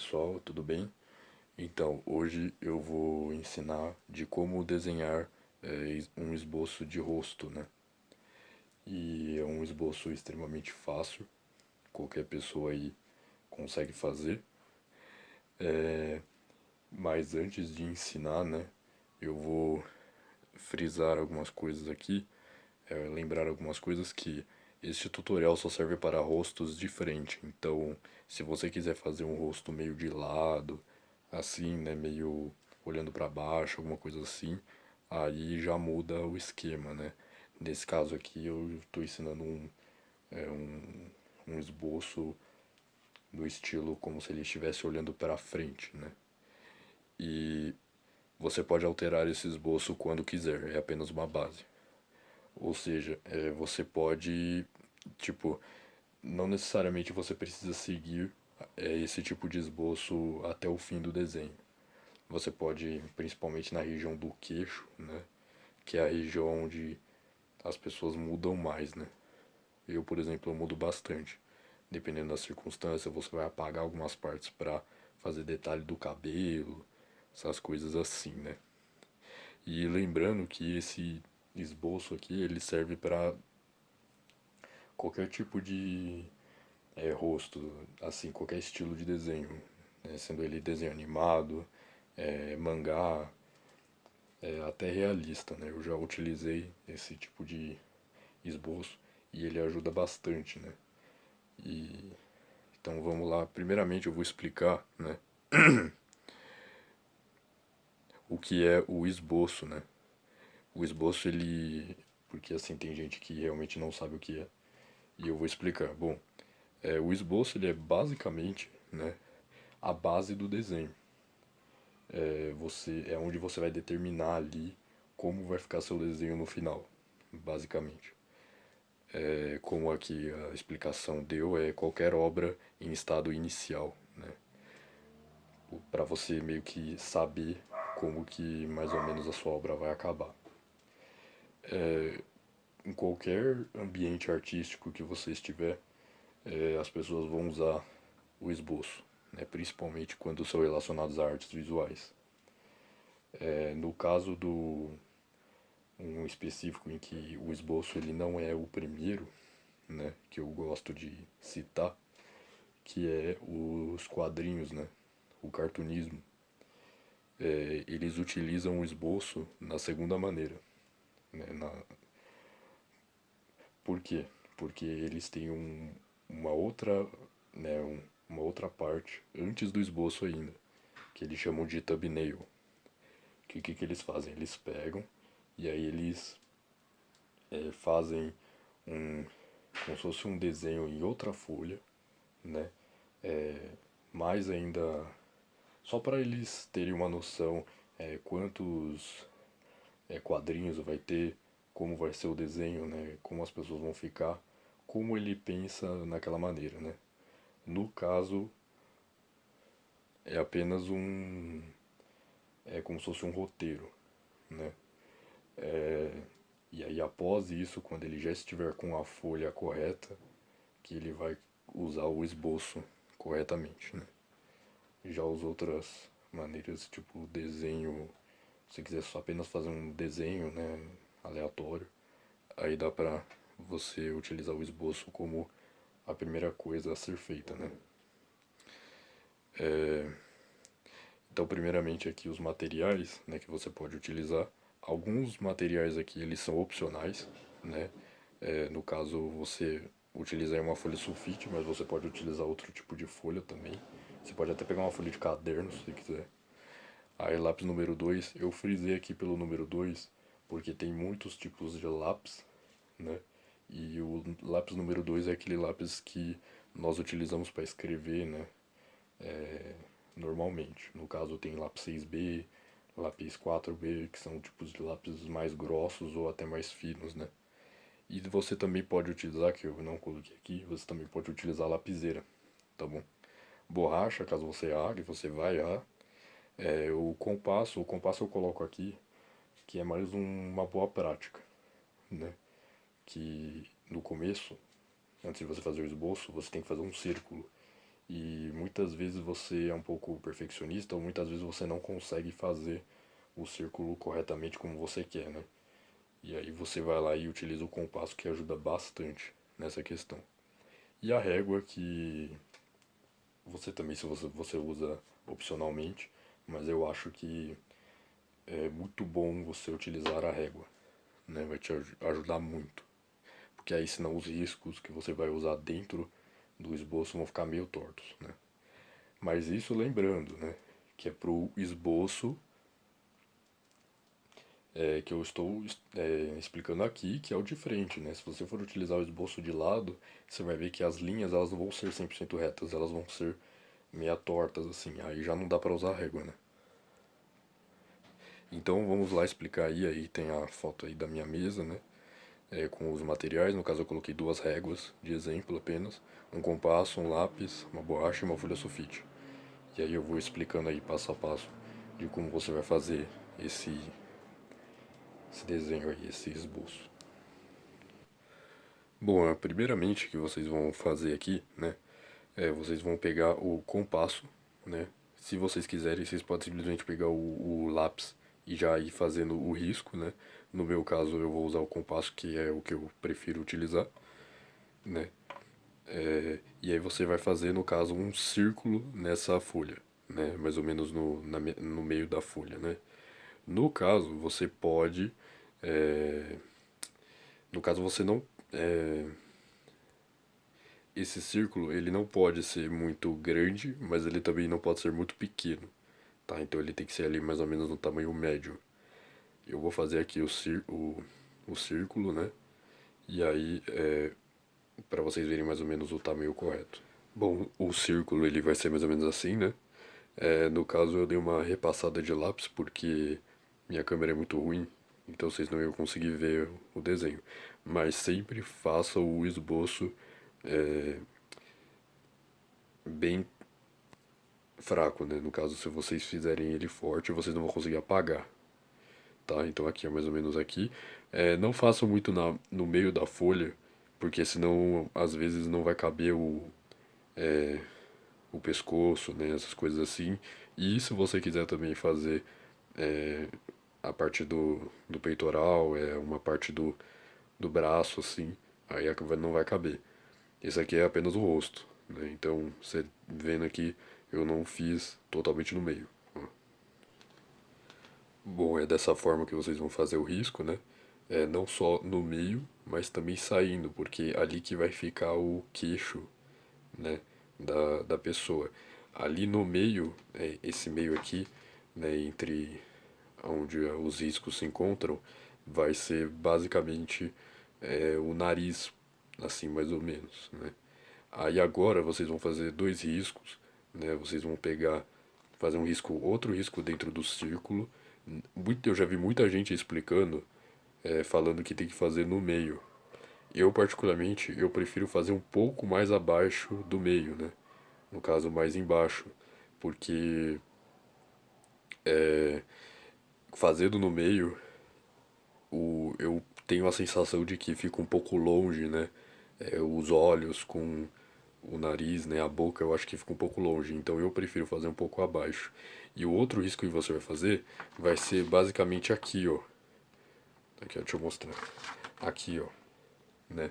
pessoal, tudo bem? Então, hoje eu vou ensinar de como desenhar um esboço de rosto, né? E é um esboço extremamente fácil, qualquer pessoa aí consegue fazer. Mas antes de ensinar, né, eu vou frisar algumas coisas aqui, lembrar algumas coisas que este tutorial só serve para rostos de frente. Então, se você quiser fazer um rosto meio de lado, assim, né, meio olhando para baixo, alguma coisa assim, aí já muda o esquema, né? Nesse caso aqui eu estou ensinando é, um, um esboço do estilo como se ele estivesse olhando para frente, né? E você pode alterar esse esboço quando quiser, é apenas uma base. Ou seja, você pode, tipo, não necessariamente você precisa seguir esse tipo de esboço até o fim do desenho. Você pode, principalmente na região do queixo, né? Que é a região onde as pessoas mudam mais, né? Eu, por exemplo, eu mudo bastante. Dependendo da circunstância, você vai apagar algumas partes para fazer detalhe do cabelo, essas coisas assim, né? E lembrando que esse esboço aqui, ele serve para qualquer tipo de rosto, assim, qualquer estilo de desenho, né? Sendo ele desenho animado, mangá, até realista, né? Eu já utilizei esse tipo de esboço e ele ajuda bastante, né? E então vamos lá. Primeiramente eu vou explicar, né, o que é o esboço, né? O esboço ele, porque assim tem gente que realmente não sabe o que é e eu vou explicar. Bom, o esboço ele é basicamente, né, a base do desenho. É onde você vai determinar ali como vai ficar seu desenho no final, basicamente. Como aqui a explicação deu, é qualquer obra em estado inicial, né? Para você meio que saber como que mais ou menos a sua obra vai acabar. Em qualquer ambiente artístico que você estiver, as pessoas vão usar o esboço, né? Principalmente quando são relacionados a artes visuais. No caso do um específico em que o esboço ele não é o primeiro, né, que eu gosto de citar, que é os quadrinhos, né, o cartunismo. Eles utilizam o esboço na segunda maneira, né, por quê? Porque eles têm uma outra, né, uma outra parte antes do esboço ainda, que eles chamam de thumbnail. Que eles fazem? Eles pegam e aí eles fazem um, como se fosse um desenho em outra folha, né? Mais ainda, só para eles terem uma noção quantos quadrinhos vai ter, como vai ser o desenho, né? Como as pessoas vão ficar, como ele pensa naquela maneira, né? No caso, é apenas é como se fosse um roteiro, né? E aí após isso, quando ele já estiver com a folha correta, que ele vai usar o esboço corretamente, né? Já as outras maneiras, tipo desenho, se você quiser só apenas fazer um desenho, né, aleatório, aí dá pra você utilizar o esboço como a primeira coisa a ser feita, né? Então, primeiramente aqui os materiais, né, que você pode utilizar. Alguns materiais aqui eles são opcionais, né? No caso você utiliza uma folha sulfite, mas você pode utilizar outro tipo de folha também. Você pode até pegar uma folha de caderno se você quiser. Aí lápis número 2 eu frisei aqui pelo número 2 porque tem muitos tipos de lápis, né? E o lápis número 2 é aquele lápis que nós utilizamos para escrever, né? Normalmente. No caso tem lápis 6B, lápis 4B, que são tipos de lápis mais grossos ou até mais finos, né? E você também pode utilizar, que eu não coloquei aqui, você também pode utilizar lapiseira, tá bom? Borracha, caso você errar, você vai errar. O compasso eu coloco aqui, que é mais uma boa prática, né? Que no começo, antes de você fazer o esboço, você tem que fazer um círculo. e muitas vezes você é um pouco perfeccionista ou muitas vezes você não consegue fazer o círculo corretamente como você quer, né? E aí você vai lá e utiliza o compasso que ajuda bastante nessa questão. E a régua que você também, se você usa opcionalmente, mas eu acho que é muito bom você utilizar a régua, né? Vai te ajudar muito. Porque aí senão os riscos que você vai usar dentro do esboço vão ficar meio tortos, né? Mas isso lembrando, né? Que é pro esboço que eu estou explicando aqui, que é o de frente, né? Se você for utilizar o esboço de lado, você vai ver que as linhas elas não vão ser 100% retas, elas vão ser meia tortas, assim. Aí já não dá para usar régua, né? Então vamos lá explicar aí tem a foto aí da minha mesa, né? Com os materiais, no caso eu coloquei duas réguas de exemplo apenas, um compasso, um lápis, uma borracha e uma folha sulfite. E aí eu vou explicando aí passo a passo de como você vai fazer esse desenho aí, esse esboço. Bom, primeiramente que vocês vão fazer aqui, né? Vocês vão pegar o compasso, né? Se vocês quiserem, vocês podem simplesmente pegar o lápis e já ir fazendo o risco, né? No meu caso, eu vou usar o compasso, que é o que eu prefiro utilizar, né? E aí você vai fazer, no caso, um círculo nessa folha, né? Mais ou menos no meio da folha, né? No caso, você pode... é, no caso, você não... esse círculo, ele não pode ser muito grande, mas ele também não pode ser muito pequeno, tá? Então ele tem que ser ali mais ou menos no tamanho médio. Eu vou fazer aqui o círculo, né? E aí, para vocês verem mais ou menos o tamanho correto. Bom, o círculo ele vai ser mais ou menos assim, né? No caso eu dei uma repassada de lápis porque minha câmera é muito ruim, então vocês não iam conseguir ver o desenho. Mas sempre faça o esboço bem fraco, né? No caso, se vocês fizerem ele forte, vocês não vão conseguir apagar, tá? Então aqui é mais ou menos aqui. Não façam muito no meio da folha, porque senão às vezes não vai caber o pescoço, né? Essas coisas assim. E se você quiser também fazer a parte do peitoral, uma parte do braço, assim, aí não vai caber. Esse aqui é apenas o rosto, né? Então, você vendo aqui, eu não fiz totalmente no meio. Ó. Bom, é dessa forma que vocês vão fazer o risco, né? Não só no meio, mas também saindo, porque ali que vai ficar o queixo, né? Da pessoa. Ali no meio, esse meio aqui, né? Entre onde os riscos se encontram, vai ser basicamente o nariz, assim mais ou menos, né? Aí agora vocês vão fazer dois riscos, né? Vocês vão fazer um risco, outro risco dentro do círculo. Eu já vi muita gente explicando, falando que tem que fazer no meio. Eu particularmente, eu prefiro fazer um pouco mais abaixo do meio, né? No caso, mais embaixo, porque fazendo no meio, eu tenho a sensação de que fica um pouco longe, né? Os olhos com o nariz, né? A boca eu acho que fica um pouco longe, então eu prefiro fazer um pouco abaixo. E o outro risco que você vai fazer vai ser basicamente aqui, ó. Aqui, ó, deixa eu mostrar. Aqui, ó, né?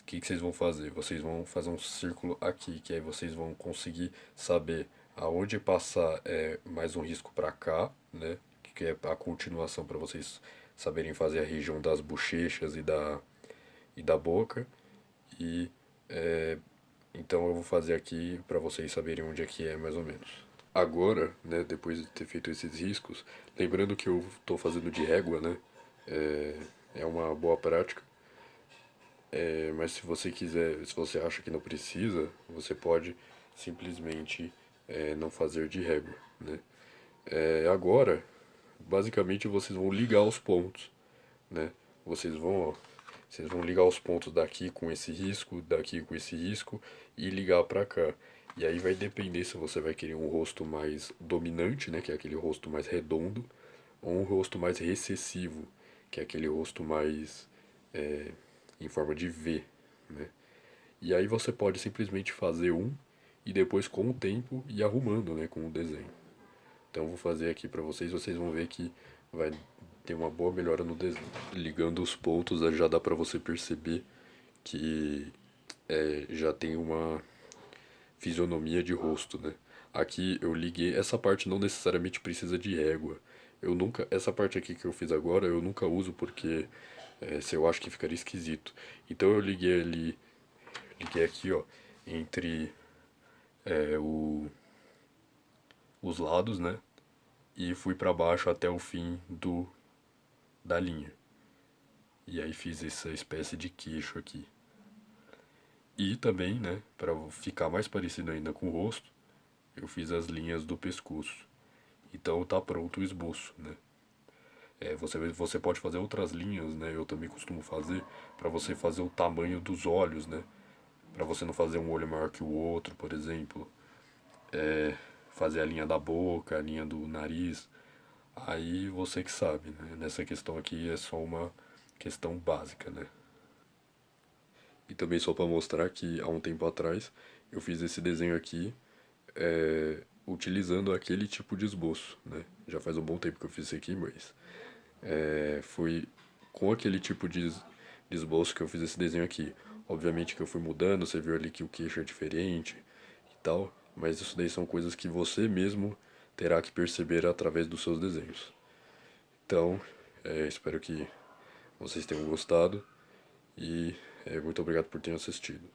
O que vocês vão fazer? Vocês vão fazer um círculo aqui, que aí vocês vão conseguir saber aonde passar mais um risco para cá, né? Que é a continuação para vocês saberem fazer a região das bochechas e da boca. E então eu vou fazer aqui para vocês saberem onde é que é mais ou menos. Agora, né, depois de ter feito esses riscos, lembrando que eu estou fazendo de régua, né? É uma boa prática. Mas se você quiser, se você acha que não precisa, você pode simplesmente não fazer de régua, né? Agora, basicamente vocês vão ligar os pontos, né? Vocês vão, ó, vocês vão ligar os pontos daqui com esse risco, daqui com esse risco e ligar pra cá. E aí vai depender se você vai querer um rosto mais dominante, né, que é aquele rosto mais redondo, ou um rosto mais recessivo, que é aquele rosto mais em forma de V, né? E aí você pode simplesmente fazer um e depois com o tempo ir arrumando, né, com o desenho. Então eu vou fazer aqui pra vocês, vocês vão ver que vai ter uma boa melhora no desenho. Ligando os pontos já dá pra você perceber que já tem uma fisionomia de rosto, né? Aqui eu liguei, essa parte não necessariamente precisa de régua. Eu nunca, essa parte aqui que eu fiz agora eu nunca uso porque se eu acho que ficaria esquisito. Então eu liguei aqui, ó, entre é, o, os lados, né? E fui pra baixo até o fim da linha. E aí fiz essa espécie de queixo aqui. E também, né, para ficar mais parecido ainda com o rosto, eu fiz as linhas do pescoço. Então tá pronto o esboço, né? Você pode fazer outras linhas, né? Eu também costumo fazer para você fazer o tamanho dos olhos, né? Para você não fazer um olho maior que o outro, por exemplo. Fazer a linha da boca, a linha do nariz. Aí você que sabe, né? Nessa questão aqui é só uma questão básica, né? E também só para mostrar que há um tempo atrás eu fiz esse desenho aqui utilizando aquele tipo de esboço, né? Já faz um bom tempo que eu fiz isso aqui, mas foi com aquele tipo de esboço que eu fiz esse desenho aqui. Obviamente que eu fui mudando, você viu ali que o queixo é diferente e tal, mas isso daí são coisas que você mesmo terá que perceber através dos seus desenhos. Então, espero que vocês tenham gostado e muito obrigado por terem assistido.